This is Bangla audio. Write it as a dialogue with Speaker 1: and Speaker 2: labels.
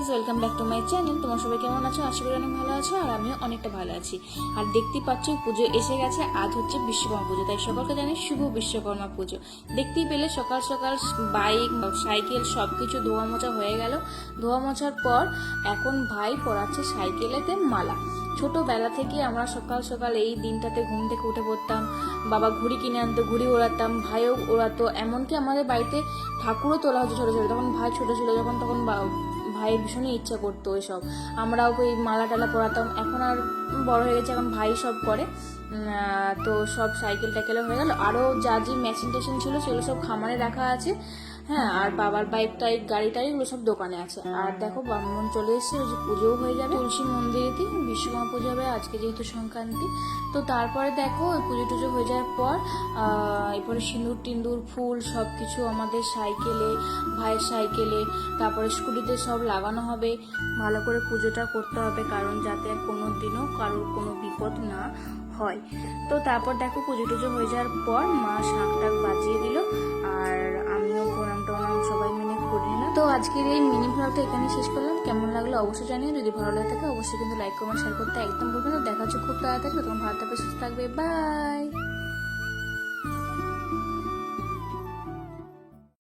Speaker 1: Friends, welcome back to my channel. তোমার সবাই কেমন আছো? আশা করি অনেক ভালো আছো, আর আমিও অনেকটা ভালো আছি। আর দেখতেই পাচ্ছ পুজো এসে গেছে, আজ হচ্ছে বিশ্বকর্মা পুজো, তাই সকলকে জানাই শুভ বিশ্বকর্মা পুজো। দেখতেই পেলে সকাল সকাল বাইক সাইকেল সবকিছু ধোয়া মোছা হয়ে গেল। ধোয়া মোছার পর এখন ভাই পরাচ্ছে সাইকেলেতে মালা। ছোটবেলা থেকে আমরা সকাল সকাল এই দিনটাতে ঘুম থেকে উঠে পড়তাম, বাবা ঘুড়ি কিনে আনতো, ঘুড়ি ওড়াতাম, ভাইও ওড়াতো, এমনকি আমাদের বাড়িতে ঠাকুরও তোলা হতো ছোটো ছোটো। তখন ভাই ছোটো ছিল যখন, তখন ভাইয়ের ভীষণই ইচ্ছা করতো এসব, আমরাও ওই মালা টালা পরাতাম। এখন আর বড় হয়ে গেছে, এখন ভাই সব করে। তো সব সাইকেল টাইকেলও হয়ে গেল, আরও যা যে মেশিন টেশিন ছিল সেগুলো সব খামারে রাখা আছে। হ্যাঁ, আর বাবার বাইক টাইক গাড়ি টাড়ি এগুলো সব দোকানে আছে। আর দেখো ব্রাহ্মণ চলে এসছে, ওই যে পুজোও হয়ে যাবে তুলসী মন্দিরেতে, বিশ্বকর্মা পুজো হবে আজকে যেহেতু সংক্রান্তি। তো তারপরে দেখো ওই পুজো টুজো হয়ে যাওয়ার পর এরপরে সিঁদুর টিন্দুর ফুল সব কিছু আমাদের সাইকেলে, ভাইয়ের সাইকেলে, তারপরে স্কুটিতে সব লাগানো হবে। ভালো করে পুজোটা করতে হবে, কারণ যাতে কোনো দিনও কারোর কোনো বিপদ না হয়। তো তারপর দেখো পুজো টুজো হয়ে যাওয়ার পর মা শাঁখ টাক বাজিয়ে দিল, আর আমিও প্রণাম টনাম সবাই মিলে করে নিলাম। তো আজকের এই মিনি ভ্লগটা এখানে শেষ করলাম। কেমন লাগলো অবশ্যই জানিও, যদি ভালো লাগে থাকে অবশ্যই কিন্তু লাইক কমেন্ট শেয়ার করতে একদম ভুলবে না। দেখা হচ্ছে খুব তাড়াতাড়ি। তখন ভালো থাকবে, সুস্থ থাকবে, বাই।